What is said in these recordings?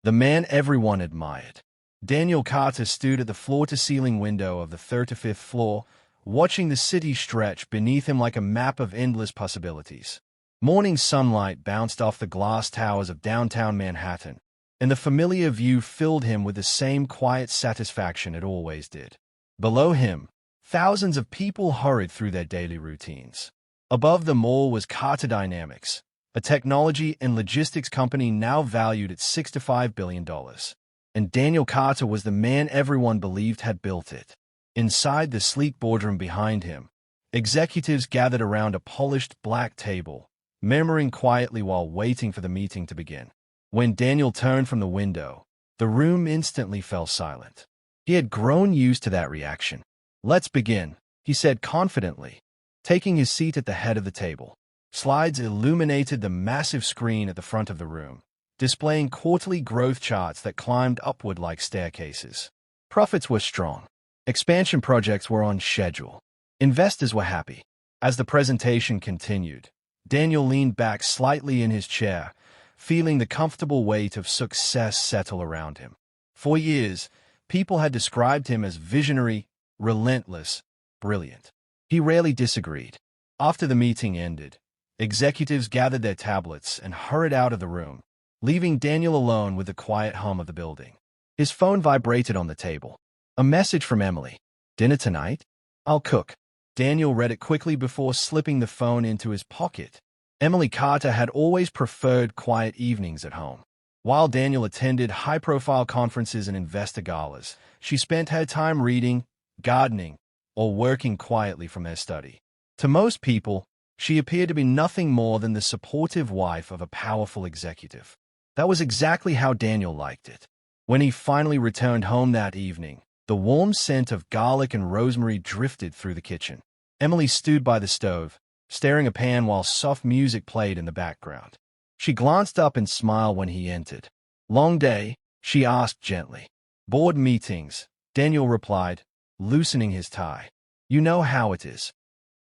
the man everyone admired. Daniel Carter stood at the floor-to-ceiling window of the 35th floor, watching the city stretch beneath him like a map of endless possibilities. Morning sunlight bounced off the glass towers of downtown Manhattan, and the familiar view filled him with the same quiet satisfaction it always did. Below him, thousands of people hurried through their daily routines. Above them all was Carter Dynamics, a technology and logistics company now valued at $65 billion. And Daniel Carter was the man everyone believed had built it. Inside the sleek boardroom behind him, executives gathered around a polished black table, murmuring quietly while waiting for the meeting to begin. When Daniel turned from the window, the room instantly fell silent. He had grown used to that reaction. "Let's begin," he said confidently, taking his seat at the head of the table. Slides illuminated the massive screen at the front of the room, displaying quarterly growth charts that climbed upward like staircases. Profits were strong. Expansion projects were on schedule. Investors were happy. As the presentation continued, Daniel leaned back slightly in his chair, feeling the comfortable weight of success settle around him. For years, people had described him as visionary, relentless, brilliant. He rarely disagreed. After the meeting ended, executives gathered their tablets and hurried out of the room, leaving Daniel alone with the quiet hum of the building. His phone vibrated on the table. A message from Emily. "Dinner tonight? I'll cook." Daniel read it quickly before slipping the phone into his pocket. Emily Carter had always preferred quiet evenings at home. While Daniel attended high-profile conferences and investor galas, she spent her time reading, gardening, or working quietly from her study. To most people, she appeared to be nothing more than the supportive wife of a powerful executive. That was exactly how Daniel liked it. When he finally returned home that evening, the warm scent of garlic and rosemary drifted through the kitchen. Emily stood by the stove, stirring a pan while soft music played in the background. She glanced up and smiled when he entered. "Long day?" she asked gently. "Board meetings," Daniel replied, loosening his tie. "You know how it is."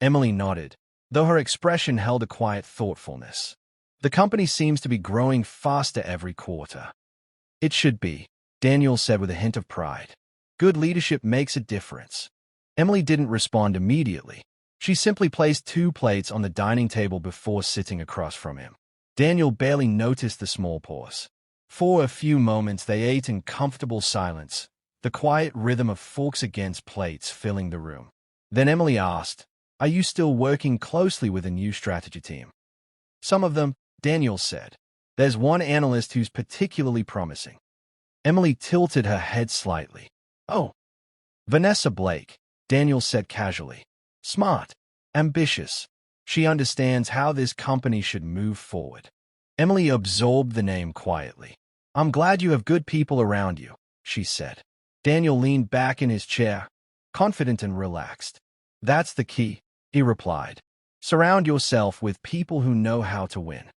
Emily nodded, though her expression held a quiet thoughtfulness. "The company seems to be growing faster every quarter." "It should be," Daniel said with a hint of pride. "Good leadership makes a difference." Emily didn't respond immediately. She simply placed 2 plates on the dining table before sitting across from him. Daniel barely noticed the small pause. For a few moments they ate in comfortable silence, the quiet rhythm of forks against plates filling the room. Then Emily asked, "Are you still working closely with a new strategy team?" "Some of them," Daniel said. "There's one analyst who's particularly promising." Emily tilted her head slightly. "Oh, Vanessa Blake," Daniel said casually. "Smart, ambitious. She understands how this company should move forward." Emily absorbed the name quietly. "I'm glad you have good people around you," she said. Daniel leaned back in his chair, confident and relaxed. "That's the key," he replied. "Surround yourself with people who know how to win."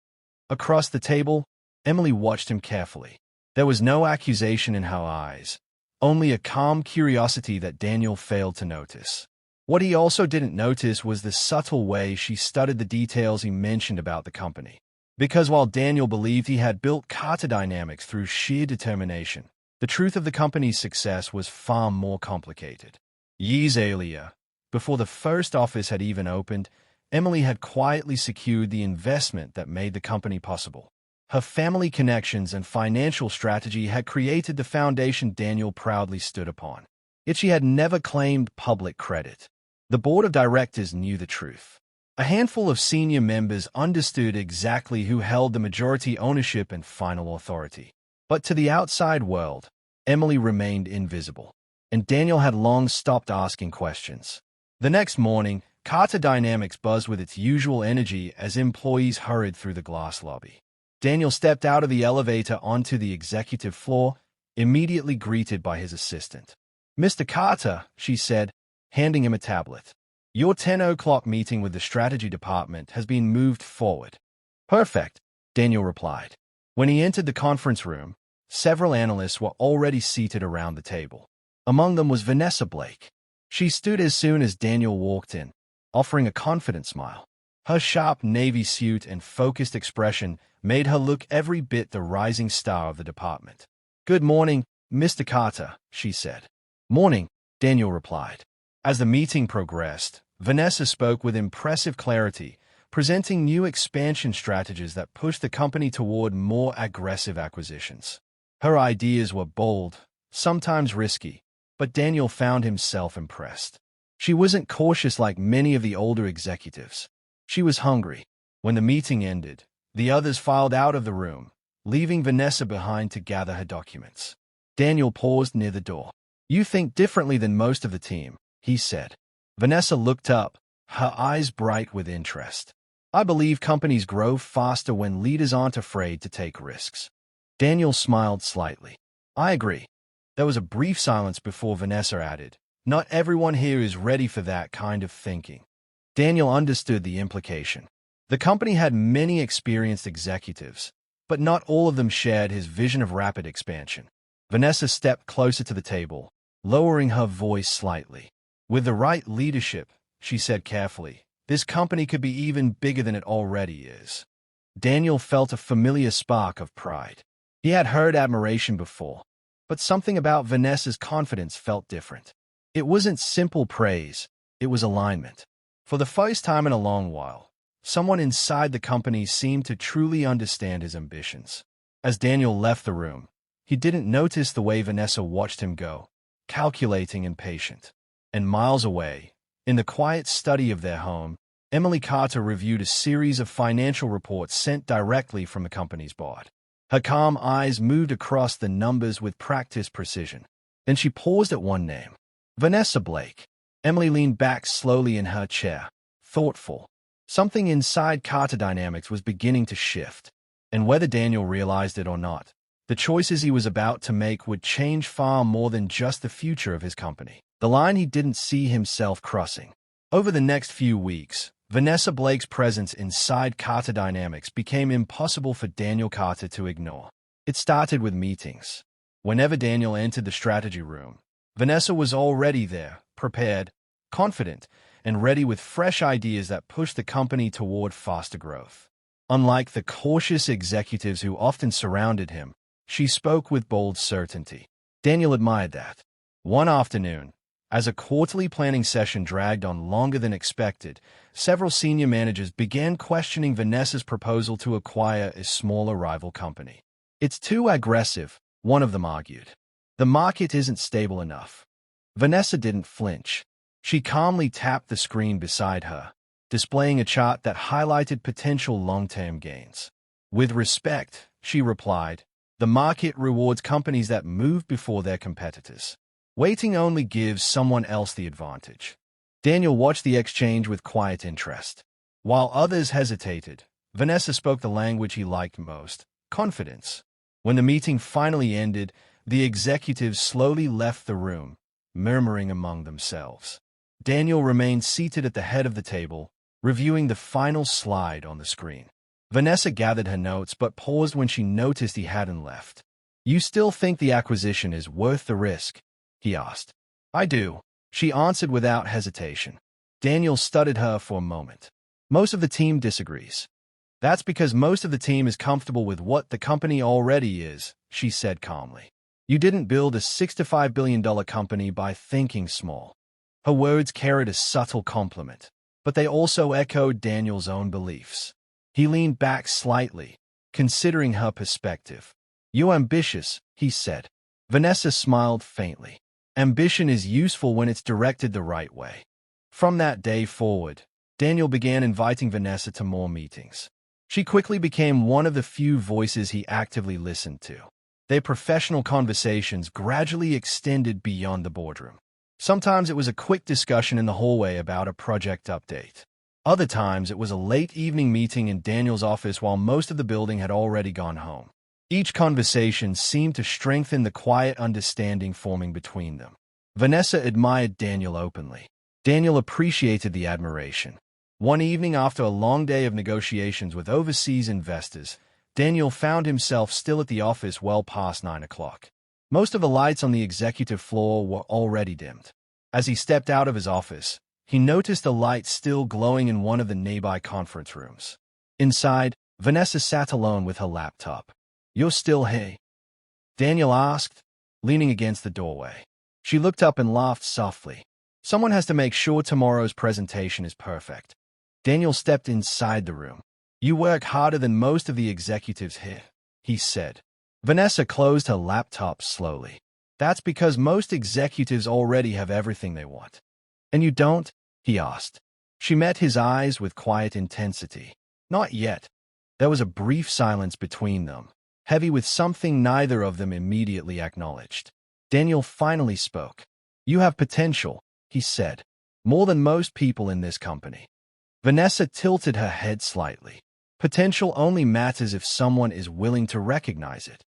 Across the table, Emily watched him carefully. There was no accusation in her eyes, only a calm curiosity that Daniel failed to notice. What he also didn't notice was the subtle way she studied the details he mentioned about the company. Because while Daniel believed he had built Carter Dynamics through sheer determination, the truth of the company's success was far more complicated. Years earlier, before the first office had even opened, Emily had quietly secured the investment that made the company possible. Her family connections and financial strategy had created the foundation Daniel proudly stood upon. Yet she had never claimed public credit. The board of directors knew the truth. A handful of senior members understood exactly who held the majority ownership and final authority. But to the outside world, Emily remained invisible, and Daniel had long stopped asking questions. The next morning, Carter Dynamics buzzed with its usual energy as employees hurried through the glass lobby. Daniel stepped out of the elevator onto the executive floor, immediately greeted by his assistant. "Mr. Carter," she said, handing him a tablet. "Your 10 o'clock meeting with the strategy department has been moved forward." "Perfect," Daniel replied. When he entered the conference room, several analysts were already seated around the table. Among them was Vanessa Blake. She stood as soon as Daniel walked in, offering a confident smile. Her sharp navy suit and focused expression made her look every bit the rising star of the department. "Good morning, Mr. Carter," she said. "Morning," Daniel replied. As the meeting progressed, Vanessa spoke with impressive clarity, presenting new expansion strategies that pushed the company toward more aggressive acquisitions. Her ideas were bold, sometimes risky, but Daniel found himself impressed. She wasn't cautious like many of the older executives. She was hungry. When the meeting ended, the others filed out of the room, leaving Vanessa behind to gather her documents. Daniel paused near the door. "You think differently than most of the team," he said. Vanessa looked up, her eyes bright with interest. "I believe companies grow faster when leaders aren't afraid to take risks." Daniel smiled slightly. "I agree." There was a brief silence before Vanessa added, "Not everyone here is ready for that kind of thinking." Daniel understood the implication. The company had many experienced executives, but not all of them shared his vision of rapid expansion. Vanessa stepped closer to the table, lowering her voice slightly. "With the right leadership," she said carefully, "this company could be even bigger than it already is." Daniel felt a familiar spark of pride. He had heard admiration before, but something about Vanessa's confidence felt different. It wasn't simple praise, it was alignment. For the first time in a long while, someone inside the company seemed to truly understand his ambitions. As Daniel left the room, he didn't notice the way Vanessa watched him go, calculating and patient. And miles away, in the quiet study of their home, Emily Carter reviewed a series of financial reports sent directly from the company's board. Her calm eyes moved across the numbers with practiced precision. Then she paused at one name. Vanessa Blake. Emily leaned back slowly in her chair, thoughtful. Something inside Carter Dynamics was beginning to shift. And whether Daniel realized it or not, the choices he was about to make would change far more than just the future of his company. The line he didn't see himself crossing. Over the next few weeks, Vanessa Blake's presence inside Carter Dynamics became impossible for Daniel Carter to ignore. It started with meetings. Whenever Daniel entered the strategy room, Vanessa was already there, prepared, confident, and ready with fresh ideas that pushed the company toward faster growth. Unlike the cautious executives who often surrounded him, she spoke with bold certainty. Daniel admired that. One afternoon, as a quarterly planning session dragged on longer than expected, several senior managers began questioning Vanessa's proposal to acquire a smaller rival company. "It's too aggressive," one of them argued. "The market isn't stable enough." Vanessa didn't flinch. She calmly tapped the screen beside her, displaying a chart that highlighted potential long-term gains. "With respect," she replied, "the market rewards companies that move before their competitors. Waiting only gives someone else the advantage." Daniel watched the exchange with quiet interest. While others hesitated, Vanessa spoke the language he liked most, confidence. When the meeting finally ended, the executives slowly left the room, murmuring among themselves. Daniel remained seated at the head of the table, reviewing the final slide on the screen. Vanessa gathered her notes but paused when she noticed he hadn't left. "You still think the acquisition is worth the risk?" he asked. "I do," she answered without hesitation. Daniel studied her for a moment. "Most of the team disagrees." "That's because most of the team is comfortable with what the company already is," she said calmly. "You didn't build a $65 billion company by thinking small." Her words carried a subtle compliment, but they also echoed Daniel's own beliefs. He leaned back slightly, considering her perspective. "You're ambitious," he said. Vanessa smiled faintly. "Ambition is useful when it's directed the right way." From that day forward, Daniel began inviting Vanessa to more meetings. She quickly became one of the few voices he actively listened to. Their professional conversations gradually extended beyond the boardroom. Sometimes it was a quick discussion in the hallway about a project update. Other times it was a late evening meeting in Daniel's office while most of the building had already gone home. Each conversation seemed to strengthen the quiet understanding forming between them. Vanessa admired Daniel openly. Daniel appreciated the admiration. One evening after a long day of negotiations with overseas investors, Daniel found himself still at the office well past 9 o'clock. Most of the lights on the executive floor were already dimmed. As he stepped out of his office, he noticed a light still glowing in one of the nearby conference rooms. Inside, Vanessa sat alone with her laptop. "You're still here?" Daniel asked, leaning against the doorway. She looked up and laughed softly. "Someone has to make sure tomorrow's presentation is perfect." Daniel stepped inside the room. "You work harder than most of the executives here," he said. Vanessa closed her laptop slowly. "That's because most executives already have everything they want." "And you don't?" he asked. She met his eyes with quiet intensity. "Not yet." There was a brief silence between them, heavy with something neither of them immediately acknowledged. Daniel finally spoke. "You have potential," he said, "more than most people in this company." Vanessa tilted her head slightly. Potential only matters if someone is willing to recognize it.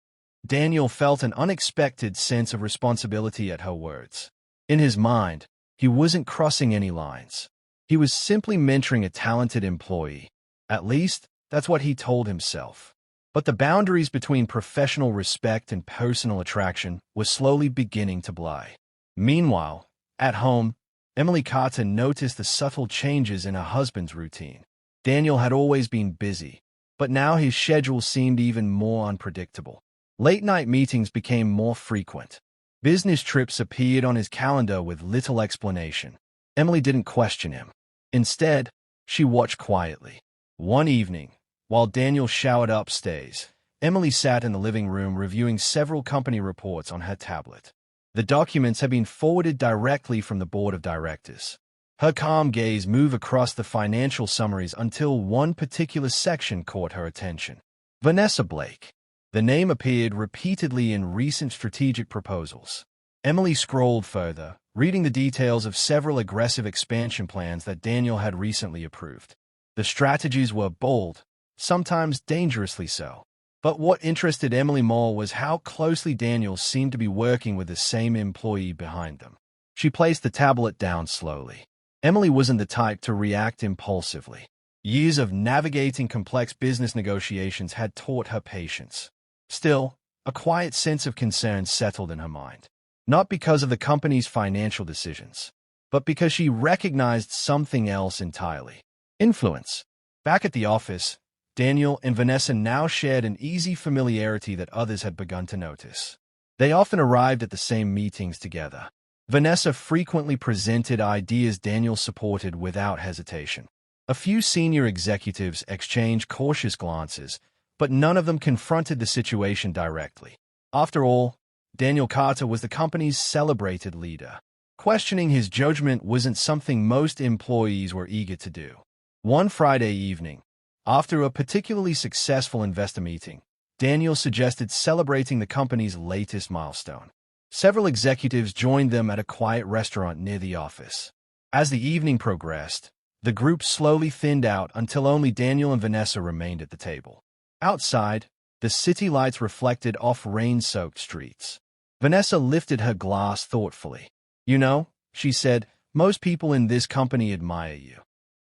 Daniel felt an unexpected sense of responsibility at her words. In his mind, he wasn't crossing any lines. He was simply mentoring a talented employee. At least, that's what he told himself. But the boundaries between professional respect and personal attraction were slowly beginning to blur. Meanwhile, at home, Emily Carter noticed the subtle changes in her husband's routine. Daniel had always been busy, but now his schedule seemed even more unpredictable. Late-night meetings became more frequent. Business trips appeared on his calendar with little explanation. Emily didn't question him. Instead, she watched quietly. One evening, while Daniel showered upstairs, Emily sat in the living room reviewing several company reports on her tablet. The documents had been forwarded directly from the board of directors. Her calm gaze moved across the financial summaries until one particular section caught her attention. Vanessa Blake. The name appeared repeatedly in recent strategic proposals. Emily scrolled further, reading the details of several aggressive expansion plans that Daniel had recently approved. The strategies were bold, sometimes dangerously so. But what interested Emily more was how closely Daniel seemed to be working with the same employee behind them. She placed the tablet down slowly. Emily wasn't the type to react impulsively. Years of navigating complex business negotiations had taught her patience. Still, a quiet sense of concern settled in her mind. Not because of the company's financial decisions, but because she recognized something else entirely. Influence. Back at the office, Daniel and Vanessa now shared an easy familiarity that others had begun to notice. They often arrived at the same meetings together. Vanessa frequently presented ideas Daniel supported without hesitation. A few senior executives exchanged cautious glances, but none of them confronted the situation directly. After all, Daniel Carter was the company's celebrated leader. Questioning his judgment wasn't something most employees were eager to do. One Friday evening, after a particularly successful investor meeting, Daniel suggested celebrating the company's latest milestone. Several executives joined them at a quiet restaurant near the office. As the evening progressed, the group slowly thinned out until only Daniel and Vanessa remained at the table. Outside, the city lights reflected off rain-soaked streets. Vanessa lifted her glass thoughtfully. "You know," she said, "most people in this company admire you."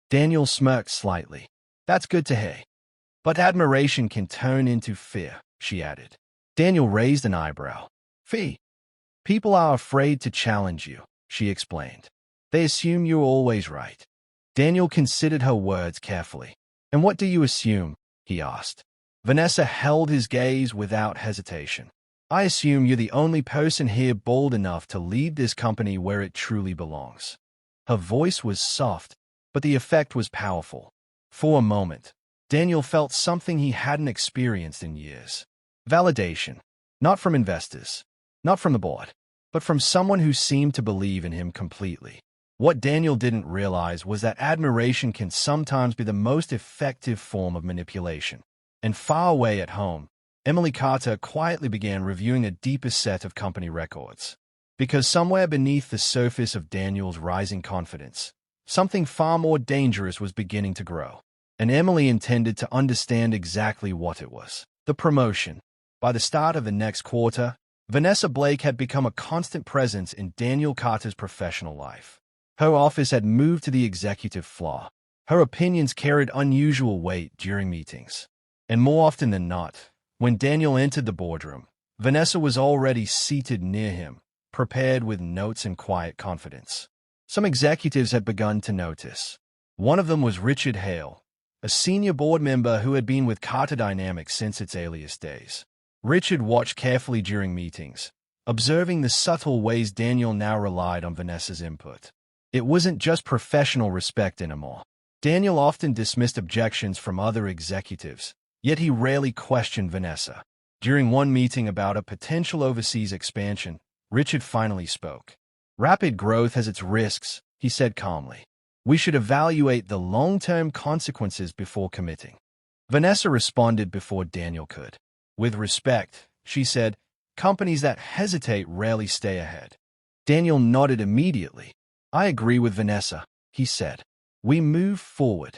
Daniel smirked slightly. "That's good to hear. But admiration can turn into fear," she added. Daniel raised an eyebrow. "Fear? People are afraid to challenge you," she explained. "They assume you're always right." Daniel considered her words carefully. "And what do you assume?" he asked. Vanessa held his gaze without hesitation. "I assume you're the only person here bold enough to lead this company where it truly belongs." Her voice was soft, but the effect was powerful. For a moment, Daniel felt something he hadn't experienced in years. Validation. Not from investors, not from the board, but from someone who seemed to believe in him completely. What Daniel didn't realize was that admiration can sometimes be the most effective form of manipulation. And far away at home, Emily Carter quietly began reviewing a deeper set of company records. Because somewhere beneath the surface of Daniel's rising confidence, something far more dangerous was beginning to grow. And Emily intended to understand exactly what it was. The promotion. By the start of the next quarter, Vanessa Blake had become a constant presence in Daniel Carter's professional life. Her office had moved to the executive floor. Her opinions carried unusual weight during meetings. And more often than not, when Daniel entered the boardroom, Vanessa was already seated near him, prepared with notes and quiet confidence. Some executives had begun to notice. One of them was Richard Hale, a senior board member who had been with Carter Dynamics since its earliest days. Richard watched carefully during meetings, observing the subtle ways Daniel now relied on Vanessa's input. It wasn't just professional respect anymore. Daniel often dismissed objections from other executives, yet he rarely questioned Vanessa. During one meeting about a potential overseas expansion, Richard finally spoke. "Rapid growth has its risks," he said calmly. "We should evaluate the long-term consequences before committing." Vanessa responded before Daniel could. "With respect," she said, "companies that hesitate rarely stay ahead." Daniel nodded immediately. "I agree with Vanessa," he said. We moved forward.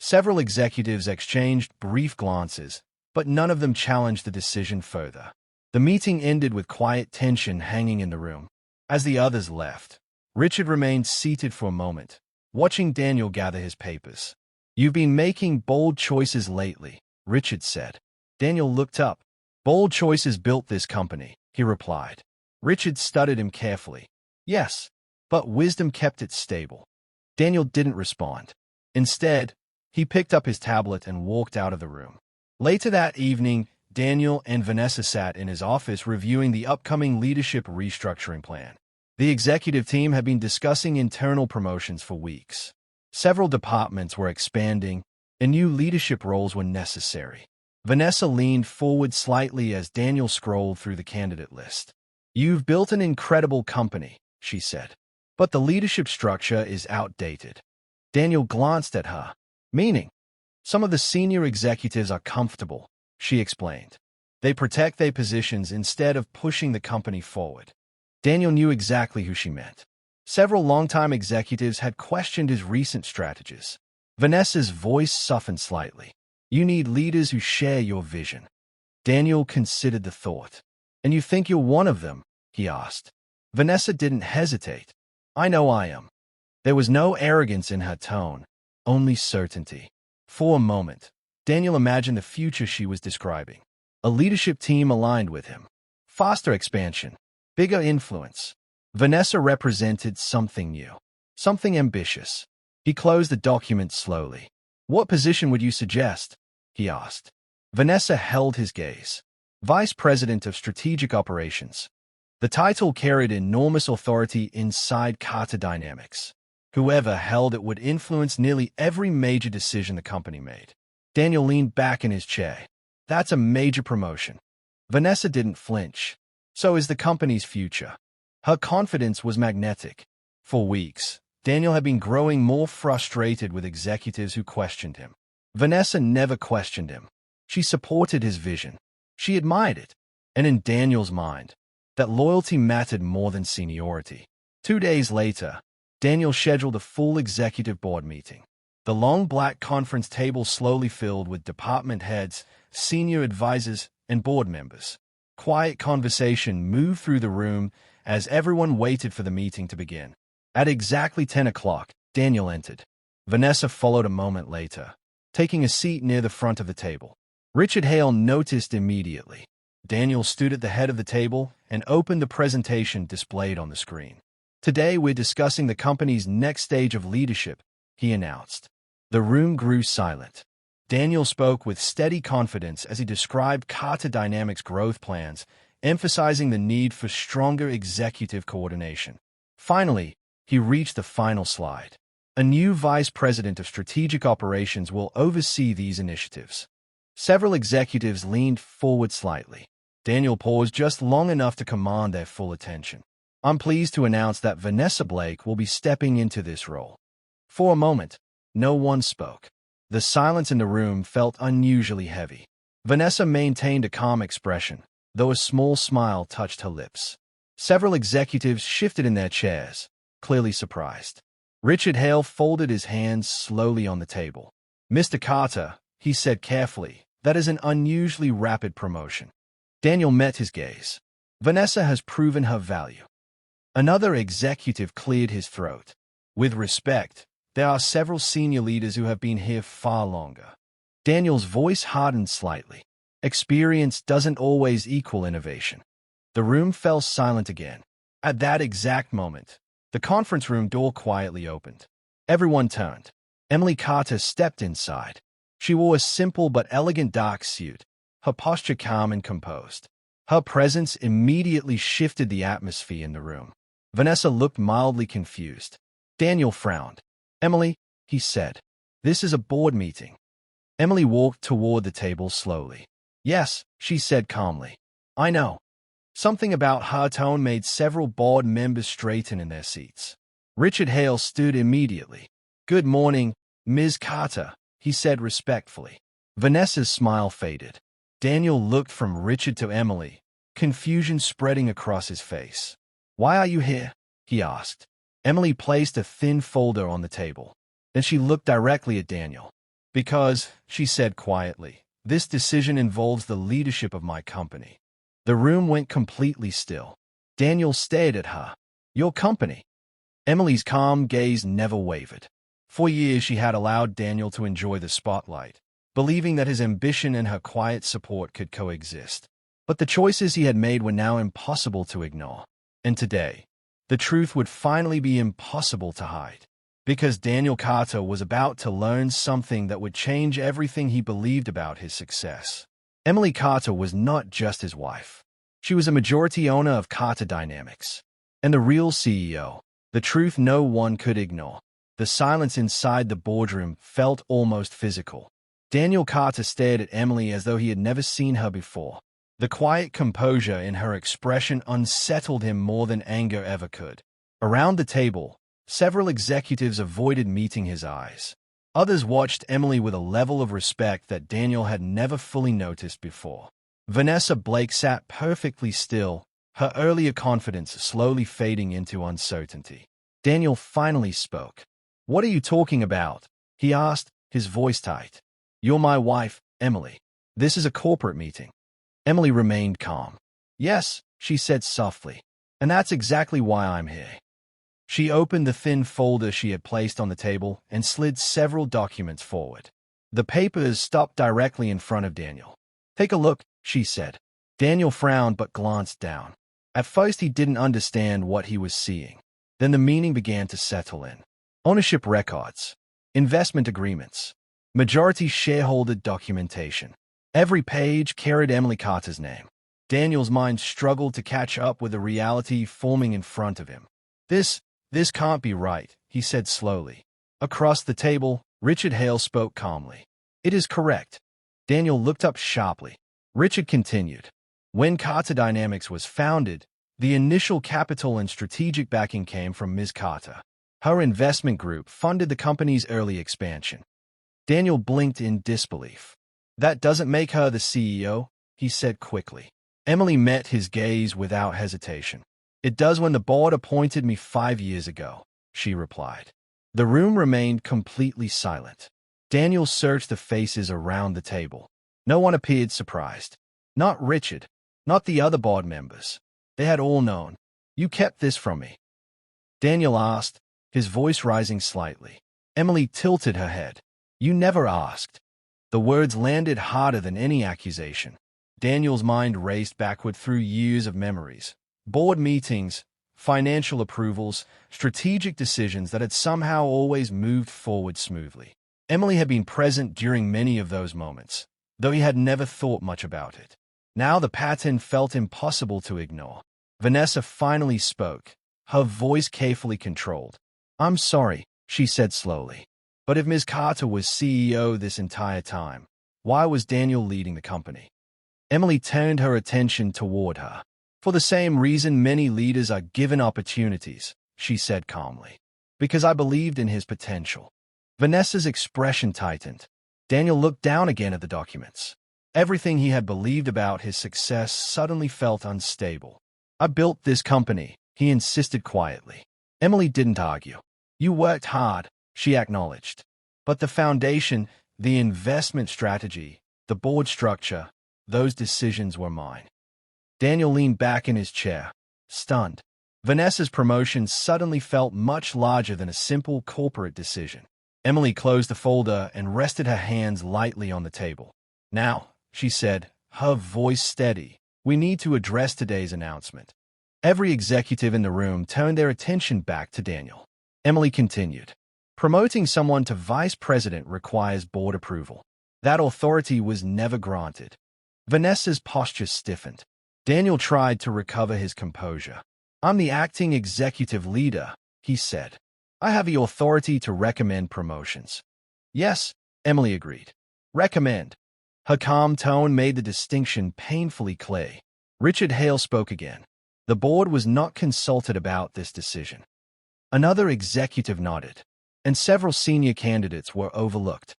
Several executives exchanged brief glances, but none of them challenged the decision further. The meeting ended with quiet tension hanging in the room. As the others left, Richard remained seated for a moment, watching Daniel gather his papers. "You've been making bold choices lately," Richard said. Daniel looked up. "Bold choices built this company," he replied. Richard studied him carefully. "Yes, but wisdom kept it stable." Daniel didn't respond. Instead, he picked up his tablet and walked out of the room. Later that evening, Daniel and Vanessa sat in his office reviewing the upcoming leadership restructuring plan. The executive team had been discussing internal promotions for weeks. Several departments were expanding, and new leadership roles were necessary. Vanessa leaned forward slightly as Daniel scrolled through the candidate list. "You've built an incredible company," she said. "But the leadership structure is outdated." Daniel glanced at her. "Meaning?" "Some of the senior executives are comfortable," she explained. "They protect their positions instead of pushing the company forward." Daniel knew exactly who she meant. Several longtime executives had questioned his recent strategies. Vanessa's voice softened slightly. "You need leaders who share your vision." Daniel considered the thought. "And you think you're one of them?" he asked. Vanessa didn't hesitate. "I know I am." There was no arrogance in her tone, only certainty. For a moment, Daniel imagined the future she was describing. A leadership team aligned with him. Faster expansion. Bigger influence. Vanessa represented something new. Something ambitious. He closed the document slowly. "What position would you suggest?" he asked. Vanessa held his gaze. "Vice President of Strategic Operations." The title carried enormous authority inside Carter Dynamics. Whoever held it would influence nearly every major decision the company made. Daniel leaned back in his chair. "That's a major promotion." Vanessa didn't flinch. "So is the company's future." Her confidence was magnetic. For weeks, Daniel had been growing more frustrated with executives who questioned him. Vanessa never questioned him. She supported his vision. She admired it. And in Daniel's mind, that loyalty mattered more than seniority. 2 days later, Daniel scheduled a full executive board meeting. The long black conference table slowly filled with department heads, senior advisors, and board members. Quiet conversation moved through the room as everyone waited for the meeting to begin. At exactly 10 o'clock, Daniel entered. Vanessa followed a moment later, taking a seat near the front of the table. Richard Hale noticed immediately. Daniel stood at the head of the table and opened the presentation displayed on the screen. "Today we're discussing the company's next stage of leadership," he announced. The room grew silent. Daniel spoke with steady confidence as he described Carter Dynamics' growth plans, emphasizing the need for stronger executive coordination. Finally, he reached the final slide. "A new vice president of strategic operations will oversee these initiatives." Several executives leaned forward slightly. Daniel paused just long enough to command their full attention. "I'm pleased to announce that Vanessa Blake will be stepping into this role." For a moment, no one spoke. The silence in the room felt unusually heavy. Vanessa maintained a calm expression, though a small smile touched her lips. Several executives shifted in their chairs, clearly surprised. Richard Hale folded his hands slowly on the table. "Mr. Carter," he said carefully, "that is an unusually rapid promotion." Daniel met his gaze. "Vanessa has proven her value." Another executive cleared his throat. "With respect, there are several senior leaders who have been here far longer." Daniel's voice hardened slightly. "Experience doesn't always equal innovation." The room fell silent again. At that exact moment, the conference room door quietly opened. Everyone turned. Emily Carter stepped inside. She wore a simple but elegant dark suit, her posture calm and composed. Her presence immediately shifted the atmosphere in the room. Vanessa looked mildly confused. Daniel frowned. "Emily," he said, "this is a board meeting." Emily walked toward the table slowly. "Yes," she said calmly. "I know." Something about her tone made several board members straighten in their seats. Richard Hale stood immediately. "Good morning, Ms. Carter," he said respectfully. Vanessa's smile faded. Daniel looked from Richard to Emily, confusion spreading across his face. "Why are you here?" he asked. Emily placed a thin folder on the table. Then she looked directly at Daniel. "Because," she said quietly, "this decision involves the leadership of my company." The room went completely still. Daniel stared at her. "Your company?" Emily's calm gaze never wavered. For years she had allowed Daniel to enjoy the spotlight, believing that his ambition and her quiet support could coexist. But the choices he had made were now impossible to ignore. And today, the truth would finally be impossible to hide. Because Daniel Carter was about to learn something that would change everything he believed about his success. Emily Carter was not just his wife. She was a majority owner of Carter Dynamics. And the real CEO, the truth no one could ignore. The silence inside the boardroom felt almost physical. Daniel Carter stared at Emily as though he had never seen her before. The quiet composure in her expression unsettled him more than anger ever could. Around the table, several executives avoided meeting his eyes. Others watched Emily with a level of respect that Daniel had never fully noticed before. Vanessa Blake sat perfectly still, her earlier confidence slowly fading into uncertainty. Daniel finally spoke. "What are you talking about?" he asked, his voice tight. "You're my wife, Emily. This is a corporate meeting." Emily remained calm. "Yes," she said softly, "and that's exactly why I'm here." She opened the thin folder she had placed on the table and slid several documents forward. The papers stopped directly in front of Daniel. "Take a look," she said. Daniel frowned but glanced down. At first he didn't understand what he was seeing. Then the meaning began to settle in. Ownership records, investment agreements, majority shareholder documentation. Every page carried Emily Carter's name. Daniel's mind struggled to catch up with the reality forming in front of him. This can't be right," he said slowly. Across the table, Richard Hale spoke calmly. "It is correct." Daniel looked up sharply. Richard continued. "When Carter Dynamics was founded, the initial capital and strategic backing came from Ms. Carter. Her investment group funded the company's early expansion." Daniel blinked in disbelief. "That doesn't make her the CEO," he said quickly. Emily met his gaze without hesitation. "It does when the board appointed me 5 years ago," she replied. The room remained completely silent. Daniel searched the faces around the table. No one appeared surprised. Not Richard, not the other board members. They had all known. "You kept this from me?" Daniel asked, his voice rising slightly. Emily tilted her head. "You never asked." The words landed harder than any accusation. Daniel's mind raced backward through years of memories. Board meetings, financial approvals, strategic decisions that had somehow always moved forward smoothly. Emily had been present during many of those moments, though he had never thought much about it. Now the pattern felt impossible to ignore. Vanessa finally spoke, her voice carefully controlled. "I'm sorry," she said slowly. "But if Ms. Carter was CEO this entire time, why was Daniel leading the company?" Emily turned her attention toward her. "For the same reason many leaders are given opportunities," she said calmly. "Because I believed in his potential." Vanessa's expression tightened. Daniel looked down again at the documents. Everything he had believed about his success suddenly felt unstable. "I built this company," he insisted quietly. Emily didn't argue. "You worked hard," she acknowledged. "But the foundation, the investment strategy, the board structure, those decisions were mine." Daniel leaned back in his chair, stunned. Vanessa's promotion suddenly felt much larger than a simple corporate decision. Emily closed the folder and rested her hands lightly on the table. "Now," she said, her voice steady, "we need to address today's announcement." Every executive in the room turned their attention back to Daniel. Emily continued. "Promoting someone to vice president requires board approval. That authority was never granted. Vanessa's posture stiffened. Daniel tried to recover his composure. I'm the acting executive leader, he said. I have the authority to recommend promotions. Yes, Emily agreed. Recommend. Her calm tone made the distinction painfully clear. Richard Hale spoke again. The board was not consulted about this decision. Another executive nodded, and several senior candidates were overlooked.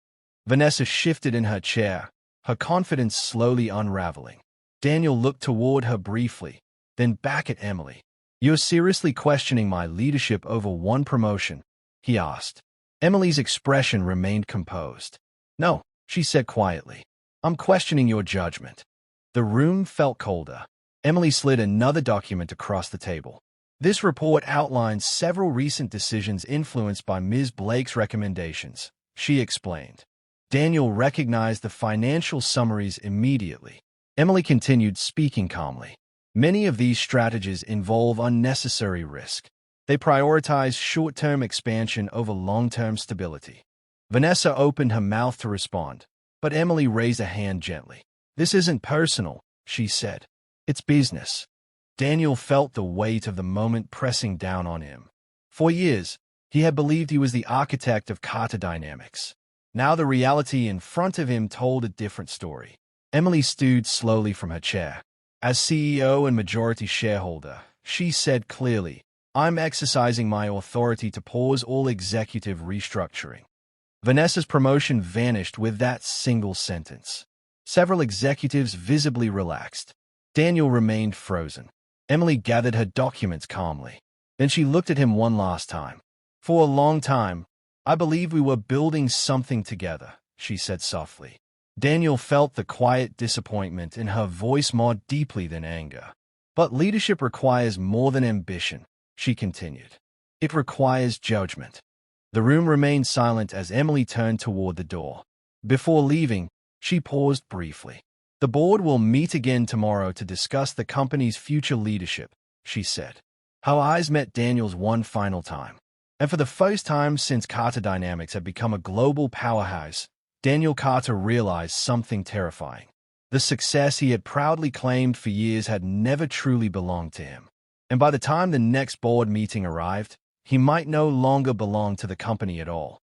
Vanessa shifted in her chair, her confidence slowly unraveling. Daniel looked toward her briefly, then back at Emily. You're seriously questioning my leadership over one promotion? He asked. Emily's expression remained composed. No, she said quietly. I'm questioning your judgment. The room felt colder. Emily slid another document across the table. This report outlines several recent decisions influenced by Ms. Blake's recommendations, she explained. Daniel recognized the financial summaries immediately. Emily continued, speaking calmly. Many of these strategies involve unnecessary risk. They prioritize short-term expansion over long-term stability. Vanessa opened her mouth to respond, but Emily raised a hand gently. This isn't personal, she said. It's business. Daniel felt the weight of the moment pressing down on him. For years, he had believed he was the architect of Carter Dynamics. Now the reality in front of him told a different story. Emily stood slowly from her chair. As CEO and majority shareholder, she said clearly, I'm exercising my authority to pause all executive restructuring. Vanessa's promotion vanished with that single sentence. Several executives visibly relaxed. Daniel remained frozen. Emily gathered her documents calmly. Then she looked at him one last time. For a long time, I believe we were building something together, she said softly. Daniel felt the quiet disappointment in her voice more deeply than anger. But leadership requires more than ambition, she continued. It requires judgment. The room remained silent as Emily turned toward the door. Before leaving, she paused briefly. The board will meet again tomorrow to discuss the company's future leadership, she said. Her eyes met Daniel's one final time. And for the first time since Carter Dynamics had become a global powerhouse, Daniel Carter realized something terrifying. The success he had proudly claimed for years had never truly belonged to him. And by the time the next board meeting arrived, he might no longer belong to the company at all.